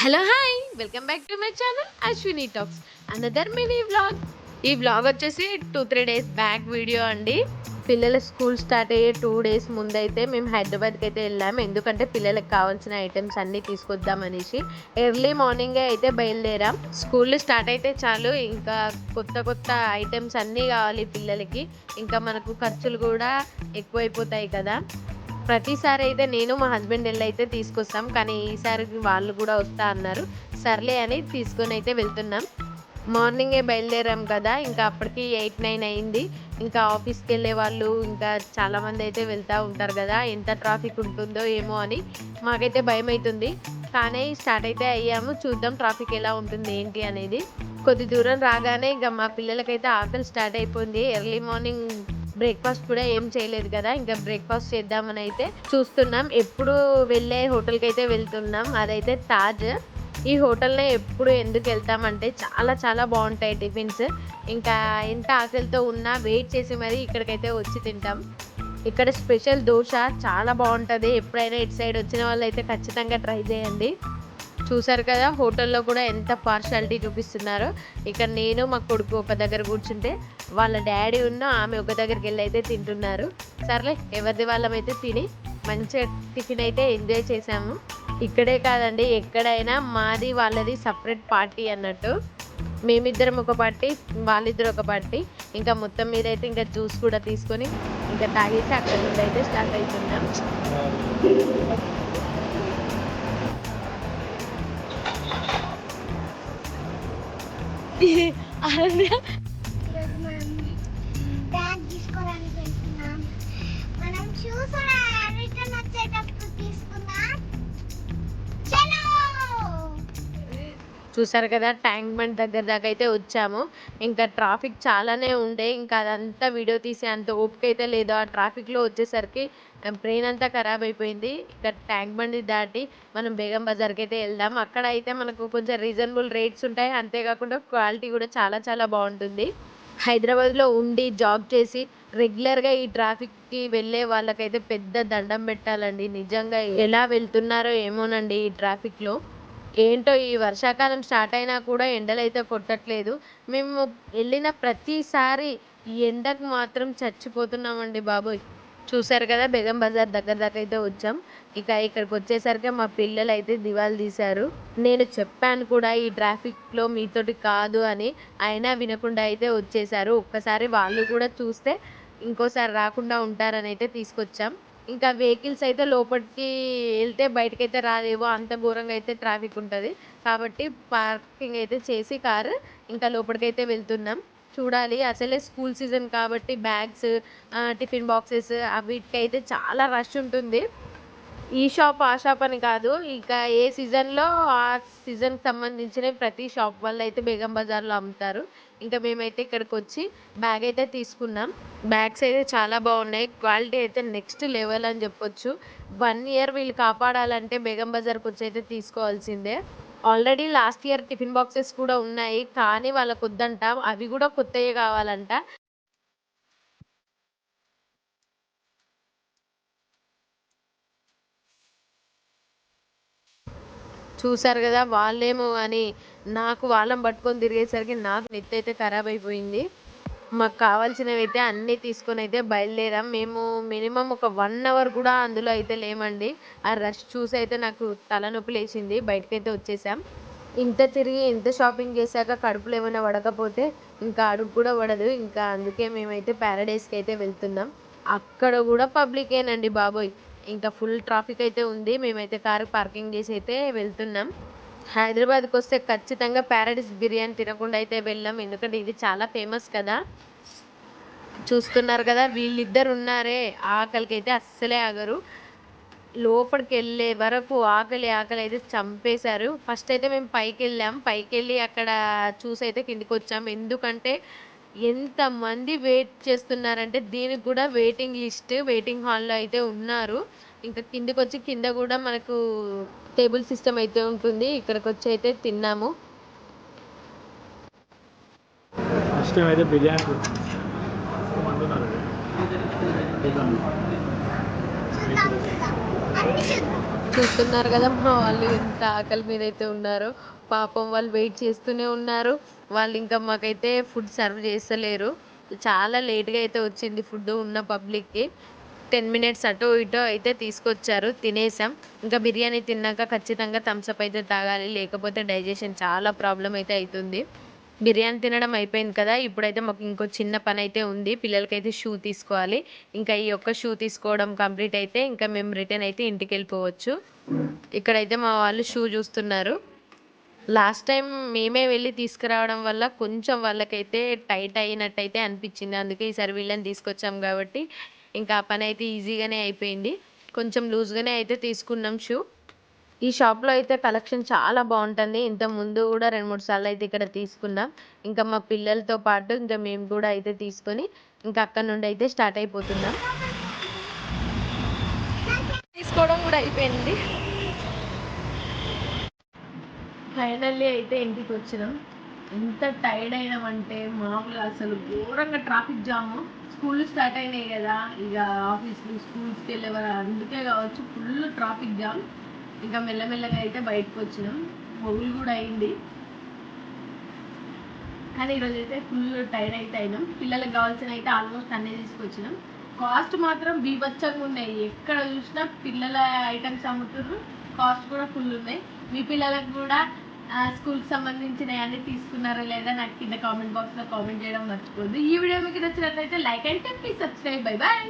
Hello hi welcome back to my channel Ashwini talks another mini vlog. ఈ vlog వచ్చేసి 2-3 days back video అండి. పిల్లల school start అయ్యే 2 days ముందైతే మేము హైదరాబాద్కి అయితే వెళ్ళాము. ఎందుకంటే పిల్లలకు కావాల్సిన ఐటమ్స్ అన్నీ తీసుకొద్దాం అనేసి ఎర్లీ మార్నింగే అయితే బయలుదేరాం. స్కూల్ స్టార్ట్ అయితే చాలు ఇంకా కొత్త కొత్త ఐటమ్స్ అన్నీ కావాలి పిల్లలకి. ఇంకా మనకు ఖర్చులు కూడా ఎక్కువైపోతాయి కదా. ప్రతిసారి అయితే నేను మా హస్బెండ్ అయితే తీసుకొస్తాం, కానీ ఈసారి వాళ్ళు కూడా వస్తా అన్నారు. సర్లే అని తీసుకొని అయితే వెళ్తున్నాం. మార్నింగే బయలుదేరాం కదా, ఇంకా అప్పటికి 8-9 అయింది. ఇంకా ఆఫీస్కి వెళ్ళే వాళ్ళు ఇంకా చాలామంది అయితే వెళ్తూ ఉంటారు కదా, ఎంత ట్రాఫిక్ ఉంటుందో ఏమో అని మాకైతే భయం అవుతుంది. కానీ స్టార్ట్ అయితే అయ్యాము, చూద్దాం ట్రాఫిక్ ఎలా ఉంటుంది ఏంటి అనేది. కొద్ది దూరం రాగానే ఇంకా మా పిల్లలకైతే ఆకలి స్టార్ట్ అయిపోయింది. ఎర్లీ మార్నింగ్ బ్రేక్ఫాస్ట్ కూడా ఏం చేయలేదు కదా, ఇంకా బ్రేక్ఫాస్ట్ చేద్దామని అయితే చూస్తున్నాం. ఎప్పుడు వెళ్ళే హోటల్కి అయితే వెళ్తున్నాం, అదైతే తాజ్. ఈ హోటల్నే ఎప్పుడు ఎందుకు వెళ్తామంటే చాలా చాలా బాగుంటాయి టిఫిన్స్. ఇంకా ఎంత ఆకలితో ఉన్నా వెయిట్ చేసి మరీ ఇక్కడికైతే వచ్చి తింటాం. ఇక్కడ స్పెషల్ దోశ చాలా బాగుంటుంది. ఎప్పుడైనా ఇటు సైడ్ వచ్చిన వాళ్ళు అయితే ఖచ్చితంగా ట్రై చేయండి. చూసారు కదా హోటల్లో కూడా ఎంత పార్షాలిటీ చూపిస్తున్నారో. ఇక్కడ నేను మా కొడుకు ఒక దగ్గర కూర్చుంటే వాళ్ళ డాడీ ఉన్న ఆమె ఒక దగ్గరికి వెళ్ళి అయితే తింటున్నారు. సర్లే ఎవరిది వాళ్ళమైతే తిని మంచిగా టిఫిన్ అయితే ఎంజాయ్ చేసాము. ఇక్కడే కాదండి, ఎక్కడైనా మాది వాళ్ళది సపరేట్ పార్టీ అన్నట్టు. మేమిద్దరం ఒక పార్టీ, వాళ్ళిద్దరు ఒక పార్టీ. ఇంకా మొత్తం మీద అయితే ఇంకా జ్యూస్ కూడా తీసుకొని ఇంకా తాగేసి అక్కడ నుండి అయితే స్టార్ట్ అవుతున్నాం. ఈరోజు మనం బ్యాగ్ తీసుకోవడానికి వెళ్తున్నాం. మనం షూస్ రిటర్న్ వచ్చేటప్పుడు తీసుకుందాం. చలో. చూసారు కదా ట్యాంక్ బండ్ దగ్గర దాకా అయితే వచ్చాము. ఇంకా ట్రాఫిక్ చాలానే ఉండే, ఇంకా అదంతా వీడియో తీసే అంత ఓపిక అయితే లేదు. ఆ ట్రాఫిక్లో వచ్చేసరికి బ్రెయిన్ అంతా ఖరాబ్ అయిపోయింది. ఇంకా ట్యాంక్ బండి దాటి మనం బేగం బజార్కి అయితే వెళ్దాం. అక్కడ అయితే మనకు కొంచెం రీజనబుల్ రేట్స్ ఉంటాయి, అంతేకాకుండా క్వాలిటీ కూడా చాలా చాలా బాగుంటుంది. హైదరాబాద్లో ఉండి జాబ్ చేసి రెగ్యులర్గా ఈ ట్రాఫిక్కి వెళ్ళే వాళ్ళకైతే పెద్ద దండం పెట్టాలండి. నిజంగా ఎలా వెళ్తున్నారో ఏమోనండి ఈ ట్రాఫిక్లో. ఏంటో ఈ వర్షాకాలం స్టార్ట్ అయినా కూడా ఎండలైతే కొట్టట్లేదు. మేము వెళ్ళిన ప్రతిసారి ఈ ఎండకు మాత్రం చచ్చిపోతున్నామండి బాబోయ్. చూసారు కదా బేగం బజార్ దగ్గర దాకా అయితే వచ్చాం. ఇక ఇక్కడికి వచ్చేసరికి మా పిల్లలు అయితే దివాలు తీశారు. నేను చెప్పాను కూడా ఈ ట్రాఫిక్లో మీతోటి కాదు అని, అయినా వినకుండా అయితే వచ్చేసారు. ఒక్కసారి వాళ్ళు కూడా చూస్తే ఇంకోసారి రాకుండా ఉంటారని అయితే తీసుకొచ్చాం. ఇంకా వెహికల్స్ అయితే లోపలికి వెళ్తే బయటకైతే రాలేవు, అంత ఘోరంగా అయితే ట్రాఫిక్ ఉంటుంది. కాబట్టి పార్కింగ్ అయితే చేసి కారు ఇంకా లోపలికైతే వెళ్తున్నాం. చూడాలి, అసలే స్కూల్ సీజన్ కాబట్టి బ్యాగ్స్, టిఫిన్ బాక్సెస్ వీటికైతే చాలా రష్ ఉంటుంది. ఈ షాప్ ఆ షాప్ అని కాదు, ఇక ఏ సీజన్లో ఆ సీజన్కి సంబంధించిన ప్రతి షాప్ వల్ల అయితే బేగం బజార్లో అమ్ముతారు. ఇంకా మేమైతే ఇక్కడికి వచ్చి బ్యాగ్ అయితే తీసుకున్నాం. బ్యాగ్స్ అయితే చాలా బాగున్నాయి, క్వాలిటీ అయితే నెక్స్ట్ లెవెల్ అని చెప్పొచ్చు. 1 ఇయర్ వీళ్ళు కాపాడాలంటే బేగం బజార్కి వచ్చి అయితే తీసుకోవాల్సిందే. Already last year tiffin boxes కూడా ఉన్నాయి, కానీ వాళ్ళకు వద్దంట, అవి కూడా కొత్తవి కావాలంట. చూసారు కదా వాళ్ళేమో అని నాకు వాళ్ళని పట్టుకొని తిరిగేసరికి నాకు నెత్తి అయితే ఖరాబ్ అయిపోయింది. మాకు కావాల్సినవి అయితే అన్నీ తీసుకొని అయితే బయలుదేరాం. మేము మినిమం ఒక 1 అవర్ కూడా అందులో అయితే లేమండి. ఆ రష్ చూసి అయితే నాకు తలనొప్పి లేచింది, బయటకైతే వచ్చేసాం. ఇంత తిరిగి ఇంత షాపింగ్ చేశాక కడుపులో ఏమైనా పడకపోతే ఇంకా అడుగు కూడా పడదు. ఇంకా అందుకే మేమైతే ప్యారడైస్కి అయితే వెళ్తున్నాం. అక్కడ కూడా పబ్లికేనండి బాబోయ్. ఇంకా ఫుల్ ట్రాఫిక్ అయితే ఉంది. మేమైతే కారు పార్కింగ్ చేసి అయితే వెళ్తున్నాం. హైదరాబాద్కి వస్తే ఖచ్చితంగా ప్యారడైస్ బిర్యానీ తినకుండా అయితే వెళ్ళాం, ఎందుకంటే ఇది చాలా ఫేమస్ కదా. చూస్తున్నారు కదా వీళ్ళిద్దరు ఉన్నారే, ఆకలికి అయితే అస్సలే ఆగరు. లోపలికి వెళ్ళే వరకు ఆకలి ఆకలి అయితే చంపేశారు. ఫస్ట్ అయితే మేము పైకి వెళ్ళాం, పైకి వెళ్ళి అక్కడ చూసి అయితే కిందికి వచ్చాం. ఎందుకంటే ఎంతమంది వెయిట్ చేస్తున్నారంటే దీనికి కూడా వెయిటింగ్ లిస్ట్, వెయిటింగ్ హాల్లో అయితే ఉన్నారు. ఇంకా కిందికి వచ్చి కింద కూడా మనకు టేబుల్ సిస్టమ్ అయితే ఉంటుంది, ఇక్కడికి వచ్చి అయితే తిన్నాము. ఫస్ట్ టైం అయితే బిర్యానీ వండుతున్నారు. చూద్దాం చూద్దాం. చూస్తున్నారు కదా మా వాళ్ళు ఎంత ఆకలి మీద అయితే ఉన్నారో. పాపం వాళ్ళు వెయిట్ చేస్తూనే ఉన్నారు. వాళ్ళు ఇంకా మాకైతే ఫుడ్ సర్వ్ చేస్తలేరు. చాలా లేట్గా అయితే వచ్చింది ఫుడ్ ఉన్న పబ్లిక్కి. 10 మినిట్స్ అటో ఇటో అయితే తీసుకొచ్చారు, తినేసాం. ఇంకా బిర్యానీ తిన్నాక ఖచ్చితంగా థమ్స్అప్ అయితే తాగాలి, లేకపోతే డైజెషన్ చాలా ప్రాబ్లం అయితే అవుతుంది. బిర్యానీ తినడం అయిపోయింది కదా, ఇప్పుడైతే మాకు ఇంకో చిన్న పని అయితే ఉంది. పిల్లలకైతే షూ తీసుకోవాలి. ఇంకా ఈ ఒక్క షూ తీసుకోవడం కంప్లీట్ అయితే ఇంకా మేము రిటర్న్ అయితే ఇంటికి వెళ్ళిపోవచ్చు. ఇక్కడైతే మా వాళ్ళు షూ చూస్తున్నారు. లాస్ట్ టైం మేమే వెళ్ళి తీసుకురావడం వల్ల కొంచెం వాళ్ళకైతే టైట్ అయినట్టయితే అనిపించింది. అందుకే ఈసారి వీళ్ళని తీసుకొచ్చాం కాబట్టి ఇంకా ఆ పని అయితే ఈజీగానే అయిపోయింది. కొంచెం లూజ్గానే అయితే తీసుకున్నాం షూ. ఈ షాప్లో అయితే కలెక్షన్ చాలా బాగుంటుంది. ఇంతకుముందు కూడా 2-3 సార్లు అయితే ఇక్కడ తీసుకున్నాం. ఇంకా మా పిల్లలతో పాటు ఇంకా మేము కూడా అయితే తీసుకొని ఇంకా అక్కడ నుండి అయితే స్టార్ట్ అయిపోతున్నాం. తీసుకోవడం కూడా అయిపోయింది. ఫైనల్లీ అయితే ఇంటికి వచ్చినాం. ఎంత టైర్డ్ అయినామంటే మామూలుగా అసలు ఘోరంగా ట్రాఫిక్ జాము. స్కూల్ స్టార్ట్ అయినాయి కదా, ఇక ఆఫీస్లు స్కూల్స్కి వెళ్ళేవారు అందుకే కావచ్చు ఫుల్ ట్రాఫిక్ జామ్. ఇంకా మెల్లమెల్లగా అయితే బయటకు వచ్చినాం. మొగులు కూడా అయింది, కానీ ఈరోజు అయితే ఫుల్ టైర్డ్ అయితే అయినాం. పిల్లలకు కావాల్సిన అయితే ఆల్మోస్ట్ అన్నీ తీసుకొచ్చినాం. కాస్ట్ మాత్రం బీభత్సంగా ఉన్నాయి. ఎక్కడ చూసినా పిల్లల ఐటమ్స్ అమ్ముతున్నారు, కాస్ట్ కూడా ఫుల్ ఉన్నాయి. మీ పిల్లలకు కూడా స్కూల్కి సంబంధించినవి అన్నీ తీసుకున్నారా లేదా నాకు కింద కామెంట్ బాక్స్లో కామెంట్ చేయడం మర్చిపోద్దు. ఈ వీడియో మీకు నచ్చినట్లయితే like and please subscribe. Bye bye.